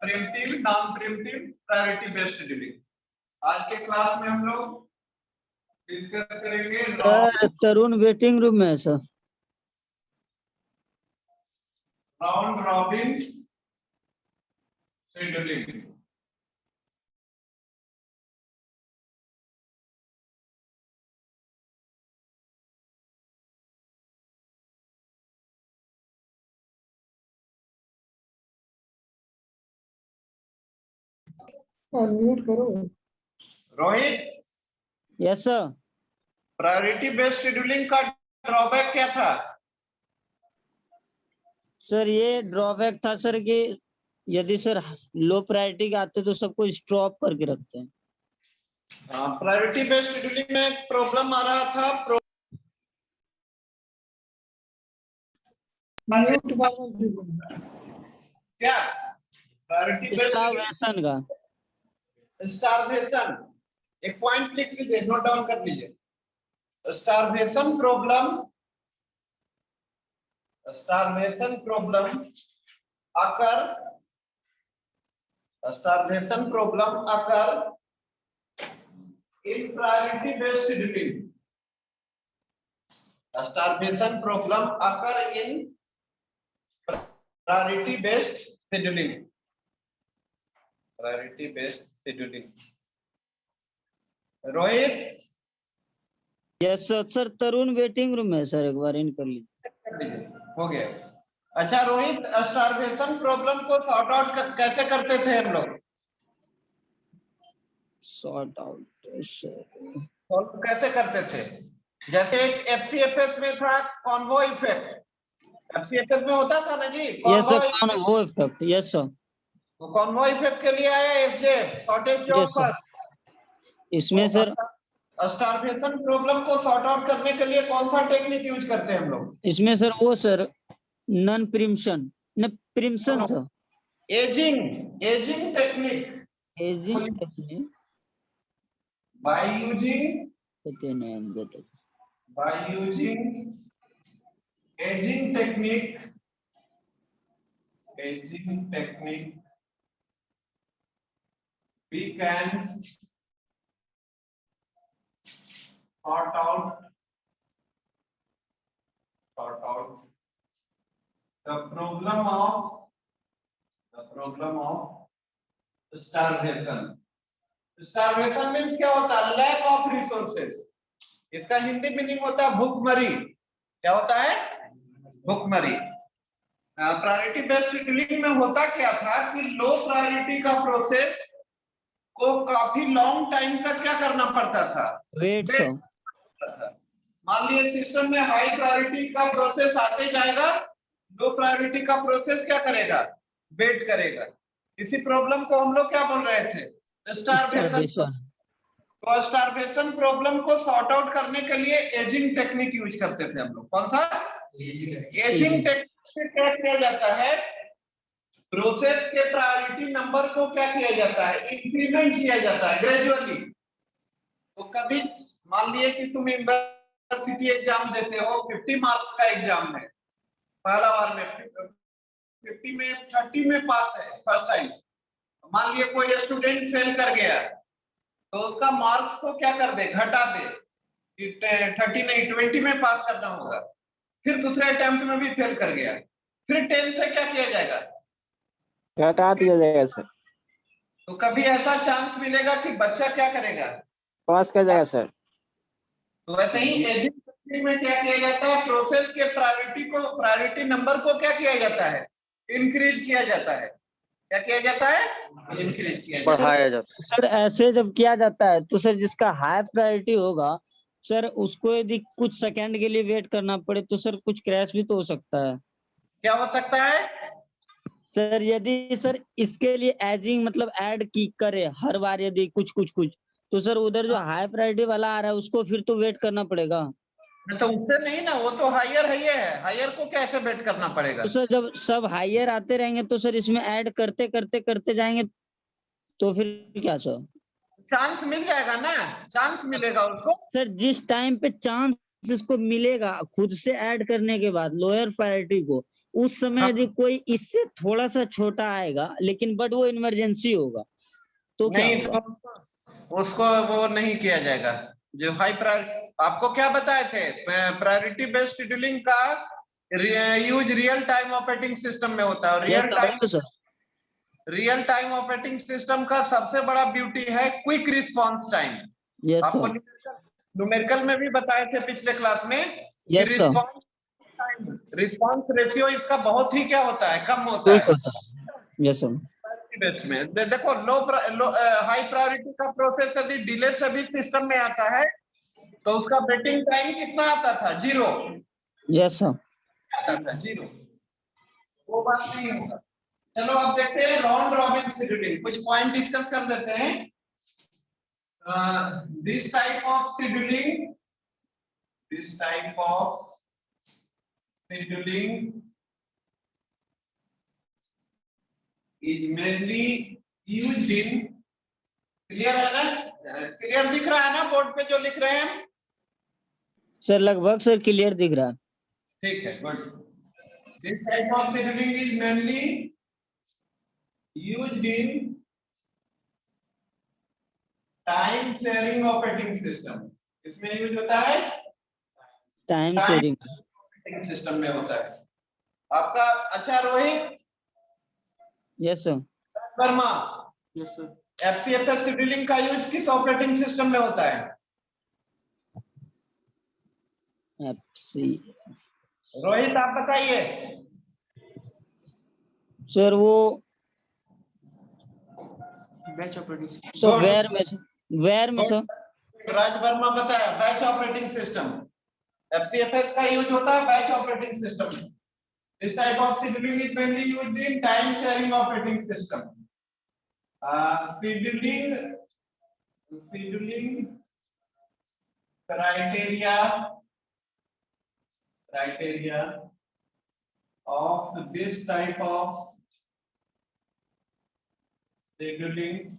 Primitive, non primitive, priority based scheduling. आज के class में हम लोग डिस्कस करेंगे तरुण वेटिंग रूम में है sir. Round robin scheduling. Mute करो। Rohit, yes sir. Priority based scheduling का ड्रॉबैक क्या था? सर ये ड्रॉबैक था सर कि यदि सर लो प्रायोरिटी के आते तो सबको स्टॉप करके रखते हैं। प्रायोरिटी बेस्ड शेड्यूलिंग में एक प्रॉब्लम आ रहा था। म्यूट क्या प्रायोरिटी बेस्ड स्टारवेशन का स्टारवेशन, एक पॉइंट लिख लीजिए, नोट डाउन कर लीजिए। Starvation problem occur in priority based scheduling. Starvation problem occur in priority based scheduling. Priority based scheduling. Rohit, yes sir. Sir Tarun waiting room में है सर, एक बार इन कर लीजिए। हो गया। अच्छा रोहित, स्टारवेशन प्रॉब्लम को सॉर्ट आउट कैसे करते थे हम लोग? सॉर्ट आउट सॉल्व कैसे करते थे? जैसे एक एफसीएफएस में था कॉन्वो इफेक्ट। एफसीएफएस में होता था ना जी yes sir, convoy effect. Yes sir. तो कॉन्वो इफेक्ट के लिए आया एसजेएफ, शॉर्टेज जॉब फर्स्ट। इसमें सर स्टारवेशन प्रॉब्लम को सॉर्ट आउट करने के लिए कौन सा टेक्निक यूज करते हैं हम लोग? इसमें सर वो सर नॉन प्रिम्पशन न preemption sir, ageing technique. by using aging technique we can sort out the problem of starvation. Starvation means क्या होता है? Lack of resources. इसका हिंदी मीनिंग होता है भूखमरी। क्या होता है? भूखमरी। प्रायोरिटी बेस्ड शेड्यूलिंग में होता क्या था कि लो प्रायोरिटी का प्रोसेस को काफी लॉन्ग टाइम तक क्या करना पड़ता था? वेट। मान लीजिए सिस्टम में हाई प्रायोरिटी का प्रोसेस आते जाएगा, लो प्रायोरिटी का प्रोसेस क्या करेगा? वेट करेगा। इसी प्रॉब्लम को हम लोग क्या बोल रहे थे? स्टारवेशन। तो स्टारवेशन प्रॉब्लम को सॉर्ट आउट करने के लिए एजिंग टेक्निक यूज करते थे हम लोग। कौन सा? एजिंग टेक्निक में क्या किया जाता है? प्रोसेस के प्रायोरिटी नंबर को क्या किया जाता है? इंक्रीमेंट किया जाता है ग्रेजुअली। तो कभी मान लिए कि तुम यूनिवर्सिटी एग्जाम देते हो, 50 मार्क्स का एग्जाम है, पहला बार में 50 में 30 में पास है फर्स्ट टाइम। मान लिए कोई स्टूडेंट फेल कर गया तो उसका मार्क्स को क्या कर दे? घटा दे। 30 नहीं 20 में पास करना होगा। फिर दूसरे अटेम्प्ट में भी फेल कर गया, फिर 10 से क्या किया जाएगा? घटा दिया जाएगा सर। तो कभी ऐसा चांस मिलेगा कि बच्चा क्या करेगा? पास कर जाएगा सर। तो वैसे ही एजिंग में क्या किया जाता है? प्रोसेस के प्रायोरिटी नंबर को क्या किया जाता है? इंक्रीज किया जाता है। क्या किया जाता है? इंक्रीज किया जाता है, बढ़ाया जाता है। सर ऐसे जब किया जाता है तो सर जिसका हाई प्रायोरिटी होगा सर उसको यदि कुछ सेकंड के लिए वेट करना पड़े तो सर कुछ क्रैश भी तो हो सकता है। क्या हो सकता है? सर यदि सर इसके लिए एजिंग मतलब ऐड की करे हर बार यदि कुछ तो सर उधर जो हाई प्रायोरिटी वाला आ रहा है उसको फिर तो वेट करना पड़ेगा। तो उससे नहीं ना, वो तो हायर है। हायर को कैसे वेट करना पड़ेगा? तो सर जब सब हायर आते रहेंगे तो सर इसमें ऐड करते जाएंगे तो फिर क्या सर? चांस मिल जाएगा ना, चांस मिलेगा उसको। सर जिस टाइम पे चांस इसको मिलेगा खुद से ऐड करने के बाद लोअर प्रायोरिटी को, उस समय यदि कोई इससे थोड़ा सा छोटा आएगा लेकिन बट वो इमरजेंसी होगा तो क्या नहीं होगा? तो उसको वो नहीं किया जाएगा। जो हाई प्रायोरिटी आपको क्या बताए थे, प्रायोरिटी बेस्ड शेड्यूलिंग का use real time operating system में होता है। रियल टाइम ऑपरेटिंग सिस्टम का सबसे बड़ा ब्यूटी है क्विक रिस्पांस टाइम। यस आपको सर, न्यूमेरिकल में भी बताए थे पिछले क्लास में कि यस सर, रिस्पांस रेशियो इसका बहुत ही क्या होता है, कम होता क्विक है। होता है। यस सर, बेस्ट में देखो हाई प्रायोरिटी का प्रोसेस यदि डिले से भी सिस्टम में आता है तो उसका वेटिंग टाइम कितना आता था, 0 यस सर। आता था, 0। वो बात नहीं होगा। चलो अब देखते हैं राउंड रॉबिन शेड्यूलिंग, कुछ पॉइंट डिस्कस कर देते हैं। This type of scheduling is mainly used in, clear है ना, क्लियर दिख रहा है ना बोर्ड पे जो लिख रहे हैं हम? सर लगभग सर क्लियर दिख रहा है। ठीक है, good. This type of scheduling is mainly used in time sharing operating system. इसमें यूज होता है टाइम शेयरिंग ऑपरेटिंग सिस्टम में होता है आपका। अच्छा Rohit yes sir, Verma, yes sir. FCFS scheduling का यूज किस ऑपरेटिंग सिस्टम में होता है? एफसी रोहित आप बताइए। सर वो बैच ऑपरेटिंग सिस्टम। सर वेयर में सर। राज वर्मा बताया बैच ऑपरेटिंग सिस्टम। एफसीएफएस का यूज होता है बैच ऑपरेटिंग सिस्टम में। This type of scheduling is mainly used in time sharing operating system. Scheduling criteria of this type of scheduling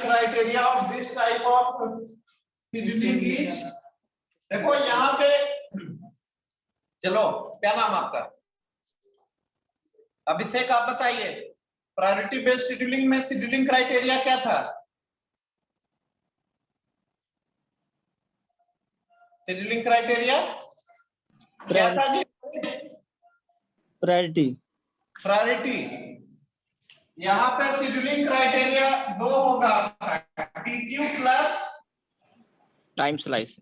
criteria of this type of scheduling is, देखो यहाँ पे, चलो क्या नाम आपका? अभिषेक आप बताइए, प्रायोरिटी बेस्ड शेड्यूलिंग में शेड्यूलिंग क्राइटेरिया क्या था? शेड्यूलिंग क्राइटेरिया क्या था जी? प्रायोरिटी। यहाँ पे शेड्यूलिंग क्राइटेरिया 2 होगा, TQ plus time slice.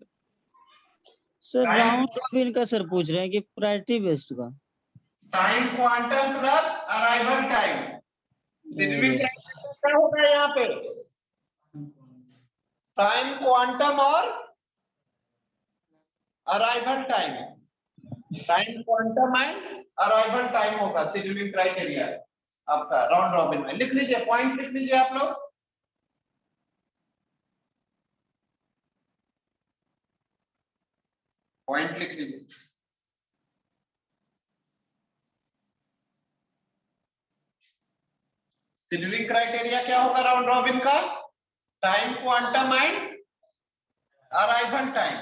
Sir round robin का सर पूछ रहे हैं कि प्रायोरिटी बेस्ड का time quantum plus arrival time. Scheduling criteria क्या होगा यहाँ पे? टाइम क्वांटम और arrival time. Time quantum and arrival time होगा शेड्यूलिंग क्राइटेरिया आपका राउंड रॉबिन में। लिख लीजिए, पॉइंट लिख लीजिए आप लोग। पॉइंट लिख लीजिए। शेड्यूलिंग क्राइटेरिया क्या होगा राउंड रॉबिन का? Time quantum and arrival time,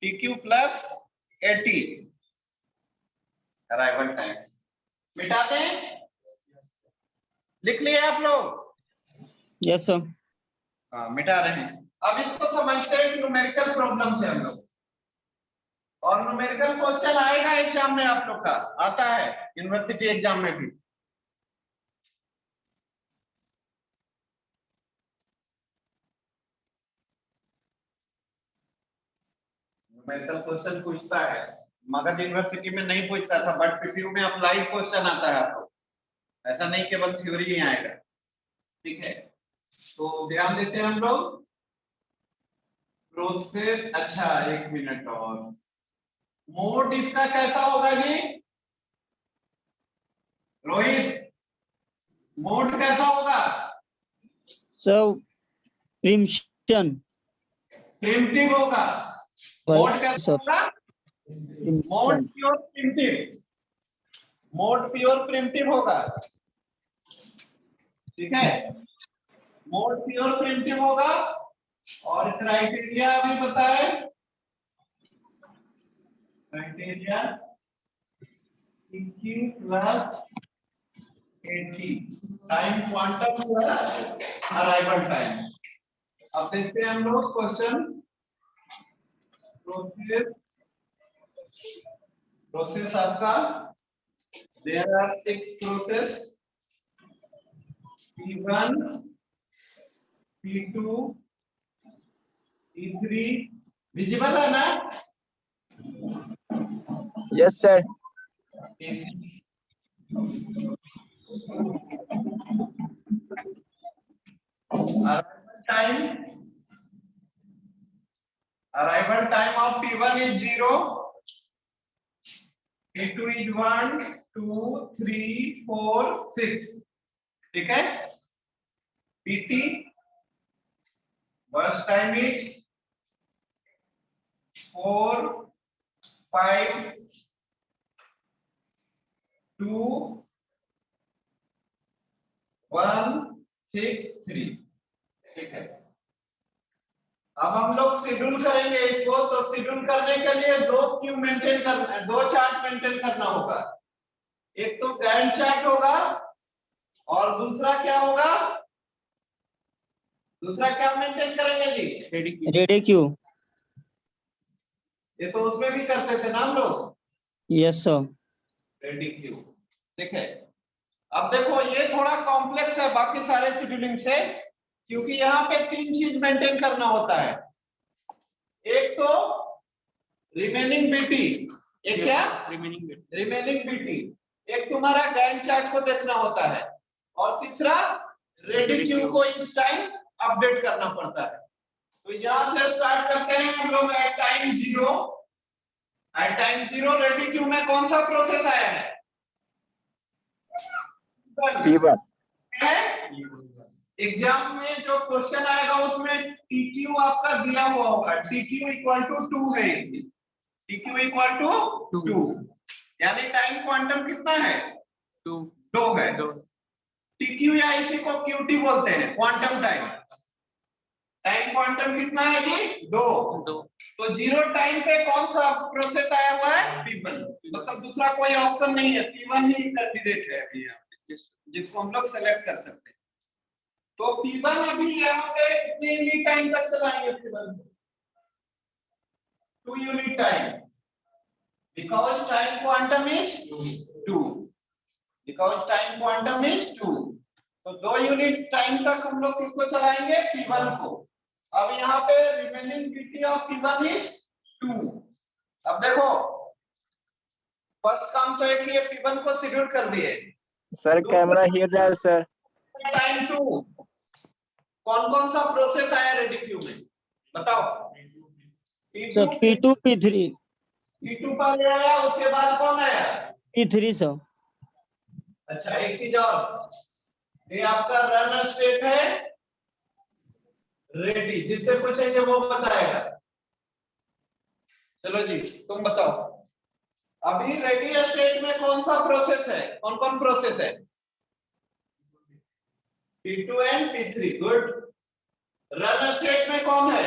TQ plus 80 arrival time. मिटाते हैं, लिख लिए आप लोग? Yes sir. हाँ मिटा रहे हैं। अब इसको समझते हैं न्यूमेरिकल प्रॉब्लम से हम लोग, और न्यूमेरिकल क्वेश्चन आएगा एग्जाम में आप लोग का, आता है यूनिवर्सिटी एग्जाम में भी। न्यूमेरिकल क्वेश्चन पूछता है, मगध यूनिवर्सिटी में नहीं पूछता था, बट पीपीयू में अप्लाइड क्वेश्चन आता है आपको, ऐसा नहीं केवल थ्योरी ही आएगा। ठीक है, तो ध्यान देते हैं हम लोग प्रोसेस। अच्छा एक मिनट और, मोड इसका कैसा होगा जी रोहित? मोड कैसा होगा? सर प्रिमिटिव होगा। मोड कैसा होगा? Mode pure primitive. Mode pure primitive होगा। ठीक है, मोड प्योर प्रिमिटिव होगा और क्राइटेरिया भी बताए, criteria PQ plus 80 time quantum plus arrival time. अब देखते हैं हम लोग क्वेश्चन। प्रोसेस आपका there are 6 process P1 P2 P3 visible है ना? Yes sir. Arrival time of P1 is 0, P2 is 1, 2, 3, 4, 6, ठीक है? PT burst time is 4, 5, 2, 1, 6, 3, ठीक है? अब हम लोग शेड्यूल करेंगे इसको, तो शेड्यूल करने के लिए दो चार्ट मेंटेन करना होगा। एक तो गैंट चार्ट होगा और दूसरा क्या होगा? दूसरा क्या मेंटेन करेंगे जी? Ready queue. ये तो उसमें भी करते थे ना हम लोग। Yes sir. रेडी क्यू, ठीक है। अब देखो ये थोड़ा कॉम्प्लेक्स है बाकी सारे शेड्यूलिंग से, क्योंकि यहाँ पे 3 चीज मेंटेन करना होता है। एक तो रिमेनिंग बीटी, एक क्या? Remaining BT. एक तुम्हारा गैंट चार्ट को देखना होता है और तीसरा रेडी क्यू को इस टाइम अपडेट करना पड़ता है। तो यहां से स्टार्ट करते हैं हम लोग at time 0। At time 0 ready queue में कौन सा प्रोसेस आया है? P1 एग्जाम में जो क्वेश्चन आएगा उसमें TQ आपका दिया हुआ होगा। TQ इक्वल टू 2 है इसमें। TQ इक्वल टू 2, यानी टाइम क्वांटम कितना है? 2 है। TQ या इसी को QT बोलते हैं, क्वांटम टाइम। टाइम क्वांटम कितना है जी? 2। तो 0 टाइम पे कौन सा प्रोसेस आया हुआ है? P1। मतलब दूसरा कोई ऑप्शन नहीं है, P1 ही कैंडिडेट है अभी यहाँ पे, जिसको हम लोग सेलेक्ट कर सकते हैं। तो P1 अभी यहाँ पे कितने यूनिट टाइम तक चलाएंगे? P1 2 unit time, because time quantum is 2, because time quantum is 2। तो 2 यूनिट टाइम तक हम लोग किसको चलाएंगे? P1 को। अब यहाँ पे remaining BT of P1 is 2। अब देखो फर्स्ट काम तो एक ये P1 को शेड्यूल कर दिए सर। कैमरा हियर जाए सर। टाइम 2 कौन कौन सा प्रोसेस आया रेडी क्यू में बताओ? Sir P2 P3। P2 पहले आया, उसके बाद कौन आया? P3 sir. अच्छा एक चीज और, ये आपका रन स्टेट है रेडी, जिससे पूछेंगे वो बताएगा। चलो जी तुम बताओ, अभी रेडी स्टेट में कौन सा प्रोसेस है? कौन कौन प्रोसेस है? P2 and P3, good. Run state में कौन है?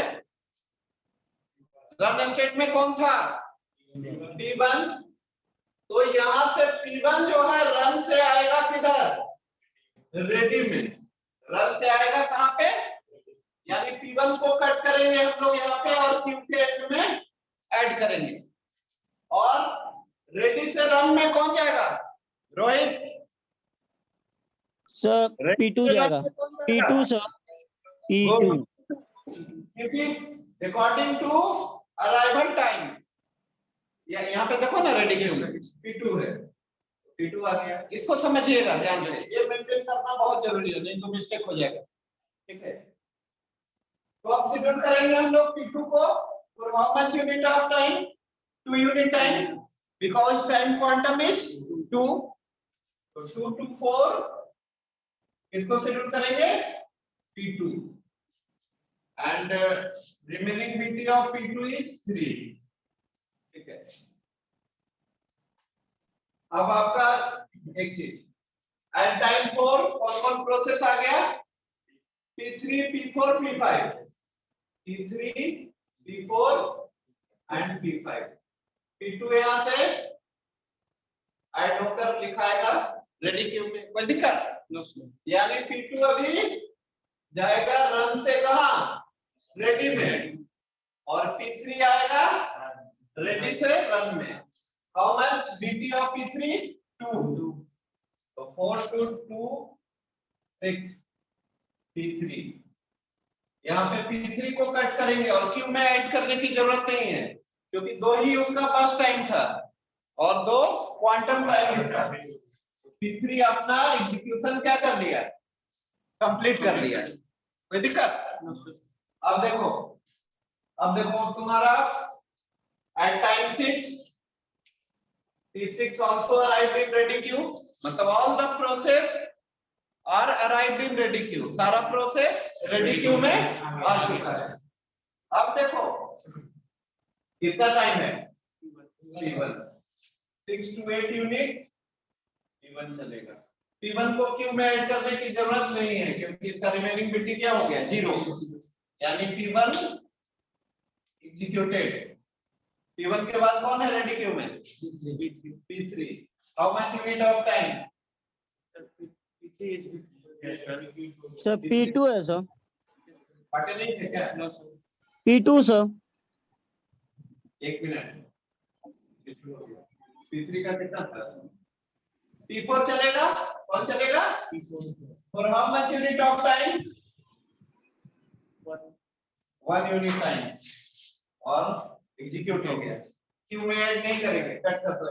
रन स्टेट में कौन था? P1। तो यहां से P1 जो है रन से आएगा किधर? रेडी में। रन से आएगा कहां पे? यानी P1 को कट करेंगे हम लोग यहाँ पे और Q के एंड में ऐड करेंगे, और रेडी से रन में कौन जाएगा? रोहित सर P2 जाएगा। P2 sir. P2 according to arrival time. यहाँ पे देखो ना रेडी क्यू P2 है, P2 आ गया। इसको समझिएगा ध्यान से, ये मेंटेन करना बहुत जरूरी है, नहीं तो मिस्टेक हो जाएगा, ठीक है? तो अब शेड्यूल करेंगे हम लोग P2 को for how much unit of time? 2 unit time, because time quantum is 2. तो 2 to 4 इसको शेड्यूल करेंगे P2 and remaining BT of P2 is 3, ठीक है? अब आपका एक चीज एट टाइम 4 कौन कौन प्रोसेस आ गया? P3, P4, P5, P3, P4 and P5, P2 यहाँ से ऐड होकर लिखाएगा रेडी क्यू में, कोई दिक्कत? No sir. यानी P2 अभी जाएगा रन से कहाँ? रेडी में, और P3 आएगा रेडी से रन में। How much BT of P3? 2, तो 4 to 2 6 P3, यहाँ पे P3 को कट करेंगे और क्यू में ऐड करने की जरूरत नहीं है क्योंकि दो ही उसका फर्स्ट टाइम था और दो क्वांटम टाइम था। P3 अपना एग्जीक्यूशन क्या कर लिया? कंप्लीट कर लिया। कोई दिक्कत? No sir. अब देखो तुम्हारा at time 6 P6 also arrived in ready queue, मतलब all the process are arrived in ready queue, सारा प्रोसेस रेडी क्यू में आ चुका है। अब देखो किसका टाइम है? P1, 6 to 8 यूनिट P1 चलेगा। P1 को क्यू में ऐड करने की जरूरत नहीं है क्योंकि इसका रिमेनिंग बिट क्या हो गया? 0, यानी P1 एग्जीक्यूटेड। P1 के बाद कौन है रेडी क्यू में? P3। How much unit of time? Sir P2 है सर। पटे नहीं थे क्या? No sir. P2 sir. एक मिनट, P3 का कितना था? P4 चलेगा? कौन चलेगा? For how much unit of time? 1 unit time, और एग्जीक्यूट हो गया। क्यू में ऐड नहीं करेंगे, कट कर दो।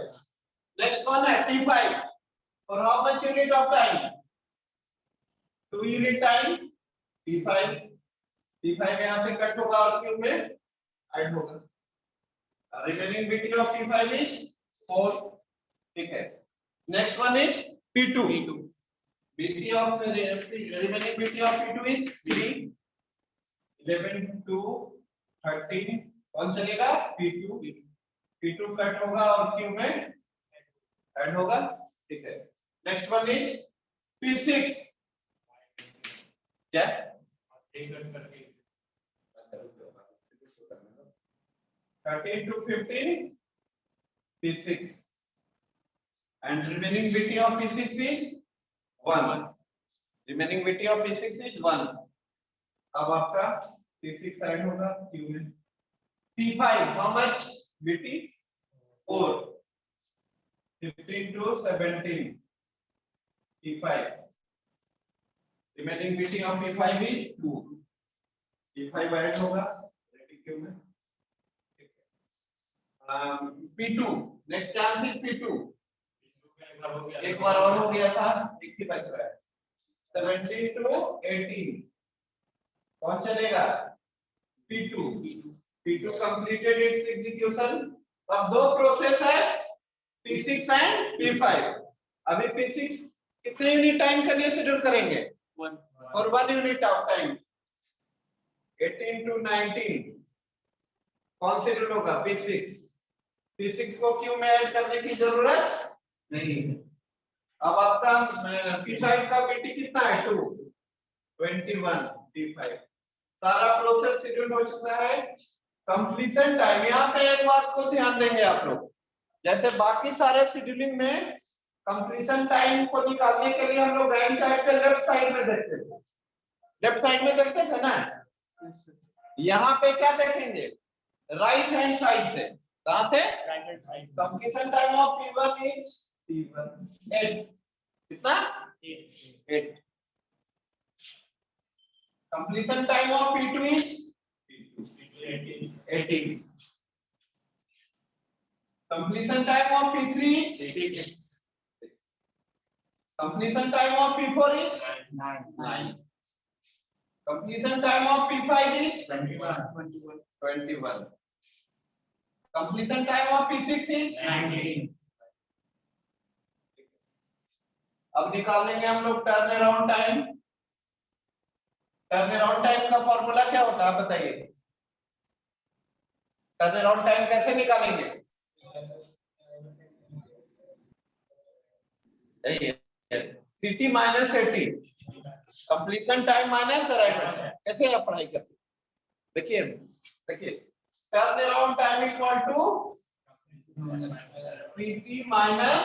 नेक्स्ट कौन है? P5, for how much unit of time? 2 unit time P5 यहाँ से कट होगा और क्यू में ऐड होगा। Remaining bit of P5 is 4, ठीक है। Next one is P2, BT of remaining BT of P2 is 3, 11 to 13, कौन चलेगा? P2 कट होगा और क्यू में ऐड होगा, ठीक है। नेक्स्ट वन इज P6, क्या? 13 to 15 P6 and remaining BT of P6 is 1. Remaining BT of P6 is 1. अब आपका P6 ऐड होगा क्यू में। P5 how much BT? 4, 15 to 17 P5. Remaining BT of P5 is 2. P5 add होगा ready queue में। P2, next chance is P2, एक बार और हो गया था, एक ही बच रहा है। 17 to 18, कौन चलेगा? P2 completed its execution। अब दो प्रोसेस है P6 एंड P5। अभी P6 कितने यूनिट टाइम के लिए शेड्यूल करेंगे? 1 और 1 यूनिट ऑफ टाइम। 18 to 19 कौन शेड्यूल होगा? P6 को क्यू में ऐड करने की जरूरत नहीं है। अब आपका P5 का BT कितना है? 2, 21 P5। सारा प्रोसेस शेड्यूल हो चुका है। कंप्लीशन टाइम, यहाँ पे एक बात को ध्यान देंगे आप लोग, जैसे बाकी सारे शेड्यूलिंग में कंप्लीशन टाइम को निकालने के लिए हम लोग राइट साइड पे लेफ्ट साइड में देखते थे, लेफ्ट साइड में देखते थे ना। यहाँ पे क्या देखेंगे? राइट हैंड साइड से। कहां से? Completion time of P1 is 8, कितना? 8। Completion time of P2 is 18। Completion time of P3 is 6। Completion time of P4 is 9। Completion time of P5 is 21। Completion time of P6 is 19। अब निकालेंगे हम लोग turn around time. Turn around time का formula क्या होता है आप बताइए? टर्न अराउंड टाइम कैसे निकालेंगे? CT minus 80, completion time minus arrival time. कैसे आप पढ़ाई करते? देखिए देखिए, turn around time equal to PT minus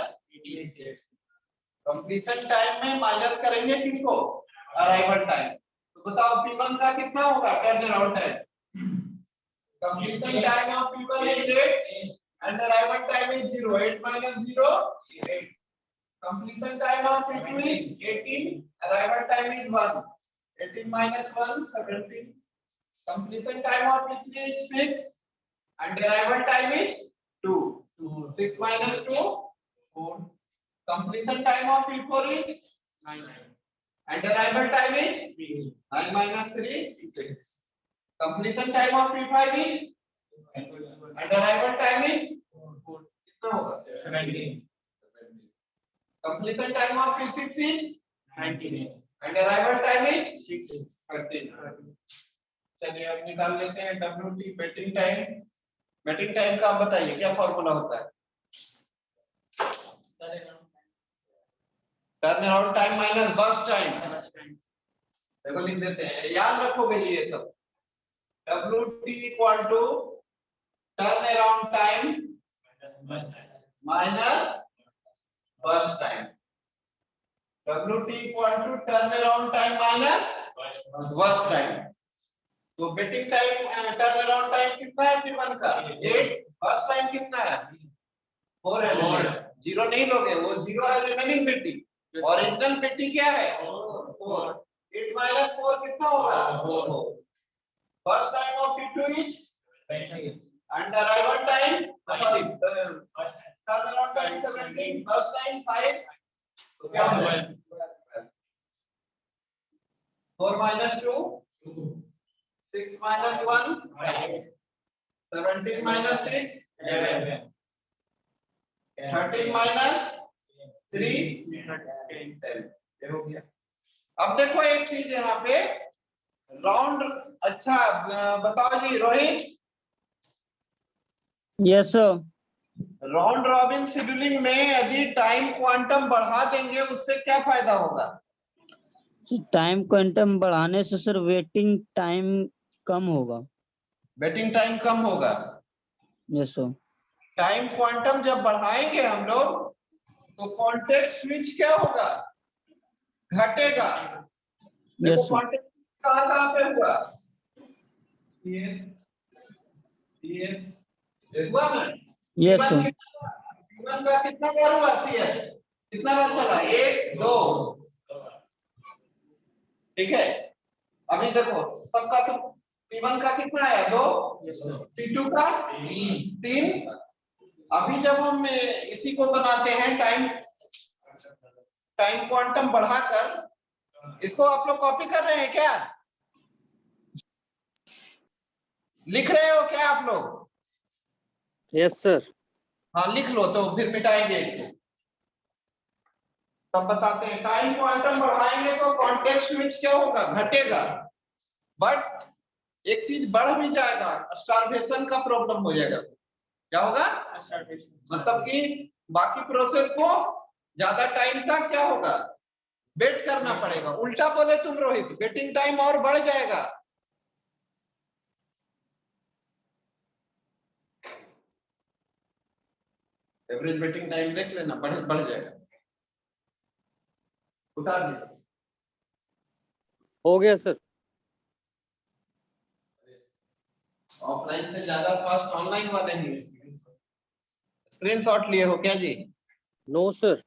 completion time में माइनस करेंगे किसको? Arrival time. तो बताओ P1 का कितना होगा turn around time? Completion time of P1 is 8 and arrival time is 0. 8 minus 0 8. Completion time of C2 is 18. Arrival time is 1. 18 minus 1 17. Completion time of P3 is 6 and arrival time is 2. 6 minus 2 4. Completion time of P4 is 9 and arrival time is 9 minus 3 6. Completion time of P5 is and arrival time is कितना होगा? 17. Completion time of P6 is 19 and arrival time is 13. चलिए अब निकाल लेते हैं WT waiting time. Waiting time का आप बताइए क्या फॉर्मूला होता है? Turn around time minus burst time. देखो लिख देते हैं, याद रखोगे जी ये सब। WT equal to turn around time minus burst time. WT equal to turn around time minus burst time. तो waiting time turn around time कितना है P1 का? 8। बर्स्ट टाइम कितना है? 4 है। 0 नहीं लोगे, वो 0 है रिमेनिंग बेटिंग। ओरिजिनल बेटिंग क्या है? 4। 8 minus 4 कितना होगा? 4। First time of P2 is and arrival time sorry turn around time 17, first time 5, तो क्या हो जाएगा? 4 minus 2 6 minus 1 17 minus 6 13 minus 3 10 ये हो गया। अब देखो एक चीज यहाँ पे राउंड, अच्छा बताओ जी Rohit. Yes sir. Round robin scheduling में यदि टाइम क्वांटम बढ़ा देंगे उससे क्या फायदा होगा? टाइम क्वांटम बढ़ाने से सर वेटिंग टाइम कम होगा। वेटिंग टाइम कम होगा। Yes sir. टाइम क्वांटम जब बढ़ाएंगे हम लोग तो कॉन्टेक्स्ट स्विच क्या होगा? घटेगा। देखो कॉन्टेक्ट कहाँ पे हुआ? यस यस हुआ ना? Yes sir. P1 का कितना बार हुआ? CS कितना बार चला? 1 2 ठीक है। अभी देखो सबका तो P1 का कितना आया? 2। P2 का 3। अभी जब हम इसी को बनाते हैं टाइम क्वांटम बढ़ाकर, इसको आप लोग कॉपी कर रहे हैं क्या? लिख रहे हो क्या आप लोग? Yes sir. हाँ लिख लो, तो फिर मिटाएंगे इसको तब बताते हैं। टाइम क्वांटम बढ़ाएंगे तो कॉन्टेक्स्ट स्विच क्या होगा? घटेगा। बट एक चीज बढ़ भी जाएगा, स्टार्वेशन का प्रॉब्लम हो जाएगा। क्या होगा? मतलब कि बाकी प्रोसेस को ज्यादा टाइम तक क्या होगा? वेट करना पड़ेगा। उल्टा बोले तुम रोहित, वेटिंग टाइम और बढ़ जाएगा। एवरेज वेटिंग टाइम देख लेना, बढ़ जाएगा। उतार दे। हो गया सर। ऑफलाइन से ज्यादा फास्ट ऑनलाइन वाले ही। स्क्रीनशॉट लिए हो क्या जी? No sir.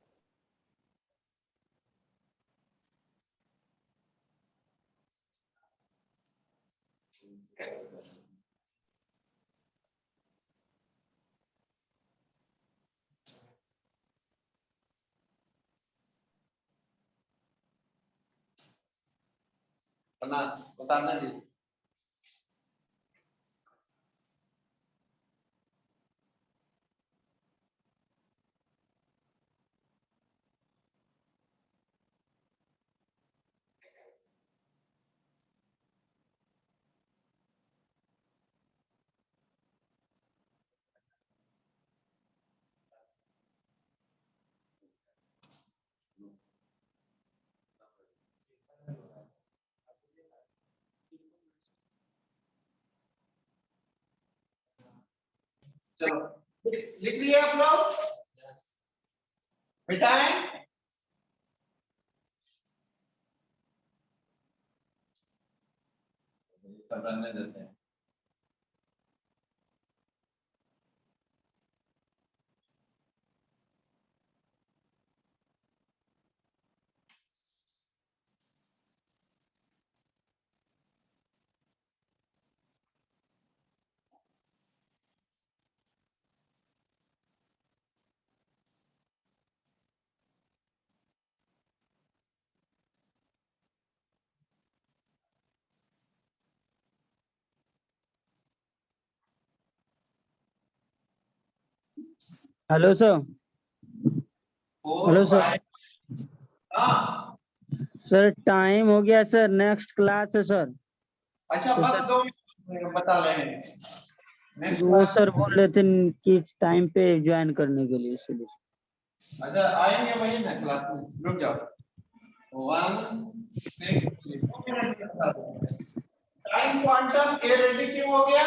उतारना जी। चलो लिख लिए आप लोग, मिटाएं। सब रहने देते हैं। Hello sir. 4 hello sir. 5 हाँ सर टाइम हो गया सर, नेक्स्ट क्लास है सर। अच्छा, तो बस सर 2 मिनट बता रहे हैं। नेक्स्ट वो सर बोल रहे थे कि टाइम पे ज्वाइन करने के लिए इसलिए। अच्छा आएंगे वही ना क्लास में, रुक जाओ। 1 6 2 मिनट में बता दो। टाइम क्वांटम ए रेडी क्यों हो गया?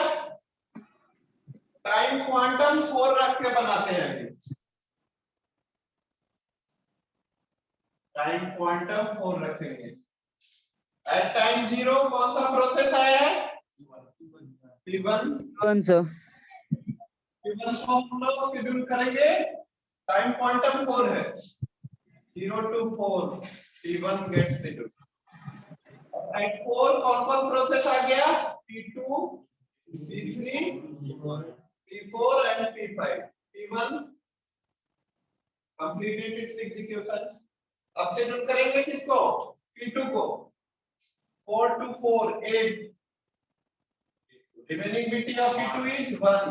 टाइम क्वांटम 4 रख के बनाते हैं। टाइम क्वांटम 4 रखेंगे। एट टाइम 0 कौन सा प्रोसेस आया है? P1 sir. P1 को हम लोग शेड्यूल करेंगे। टाइम क्वांटम 4 है, 0 to 4 P1 gate schedule. Eight 4 कौन प्रोसेस आ गया? P2 P3 P4 and P5। P1 completed its execution। अब शेड्यूल करेंगे किसको? P2 को। 4 to 4 8। Remaining BT of P2 is 1।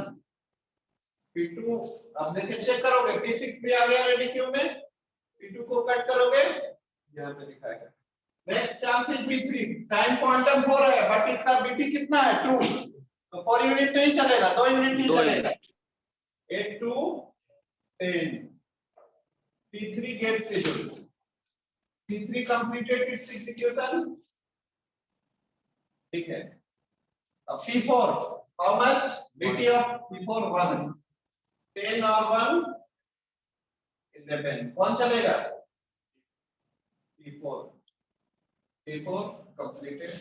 P2 अब देखे चेक करोगे, P6 भी आ गया रेडी क्यू में। P2 को कट करोगे, यहाँ पे लिखा है। Next chance is P3। Time quantum 4 है बट इसका बीटी कितना है? 2। तो 4 यूनिट नहीं चलेगा, 2 यूनिट ही चलेगा। 8 to 10 P3 gets scheduled। P3 completed its execution। ठीक है। अब P4 how much? BT of P4 1। 10 और 1 11। कौन चलेगा? P4 completed।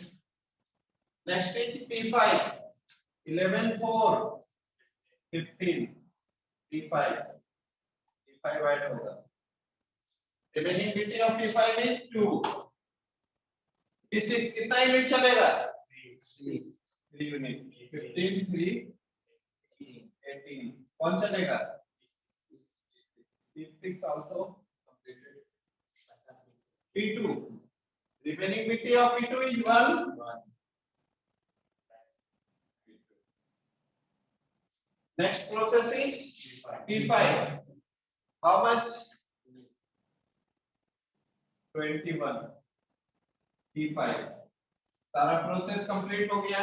Next is P5। 11 4 15 P5 add होगा। Remaining BT of P5 is 2। P6 कितना यूनिट चलेगा? 3 यूनिट। 15 3 18। कौन चलेगा? P6 also completed। P2 remaining BT of P2 is 1। Next process is P5। How much? 21 P5। सारा process complete हो गया।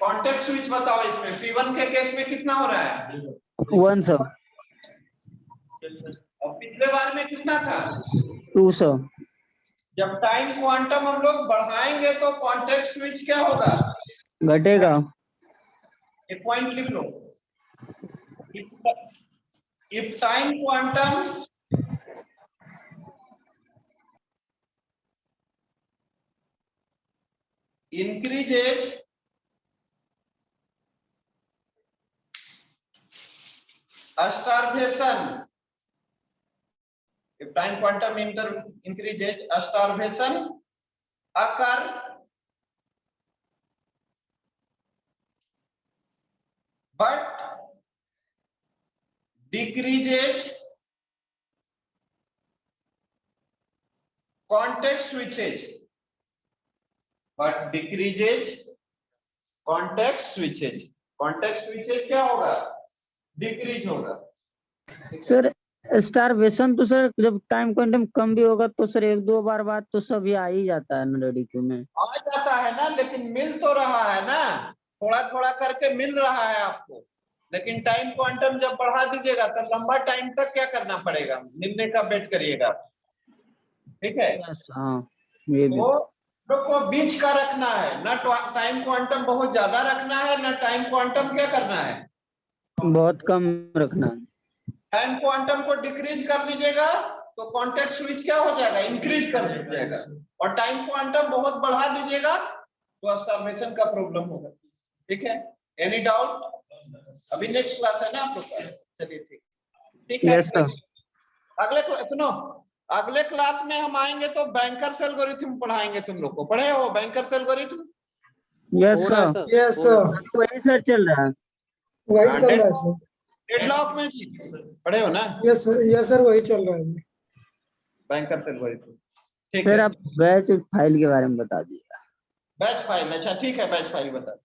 Context switch बताओ इसमें। P1 के केस में कितना हो रहा है? 1 सर। और पिछले बार में कितना था? 2 सर। जब टाइम क्वांटम हम लोग बढ़ाएंगे तो कॉन्टेक्स्ट स्विच क्या होगा? घटेगा। एक पॉइंट लिख लो। If time quantum increases a starvation, if time quantum increases a starvation occur, but decreases context switches, but decreases context switches। context switches क्या होगा? डिक्रीज होगा। सर स्टारवेशन तो सर जब टाइम क्वांटम कम भी होगा तो सर 1-2 बार बाद तो सब ये आ ही जाता है ना रेडी क्यू में। आ जाता है ना, लेकिन मिल तो रहा है ना, थोड़ा थोड़ा करके मिल रहा है आपको। लेकिन टाइम क्वांटम जब बढ़ा दीजिएगा तो लंबा टाइम तक क्या करना पड़ेगा? मिलने का वेट करिएगा। ठीक है। हाँ ये भी। तो बीच का रखना है ना, टाइम क्वांटम बहुत ज्यादा रखना है ना टाइम क्वांटम क्या करना है? बहुत कम रखना। टाइम क्वांटम को डिक्रीज कर दीजिएगा तो कॉन्टेक्स्ट स्विच क्या हो जाएगा, इंक्रीज कर दीजिएगा, और टाइम क्वांटम बहुत बढ़ा दीजिएगा तो स्टार्वेशन का प्रॉब्लम होगा। ठीक है, एनी डाउट? अभी नेक्स्ट क्लास है ना आप लोग का, चलिए ठीक है। Yes sir. अगले सुनो, अगले क्लास में हम आएंगे तो बैंकर्स एल्गोरिथम पढ़ाएंगे तुम लोग को। पढ़े हो bankers algorithm? Yes sir. Yes sir, वही सर चल रहा है। वही चल रहा है सर। डेडलॉक में पढ़े हो ना? यस सर, वही चल रहा है बैंकर्स एल्गोरिथम। ठीक सर है, आप बैच फाइल के बारे में बता दीजिए। बैच फाइल, अच्छा ठीक है, बैच फाइल बता।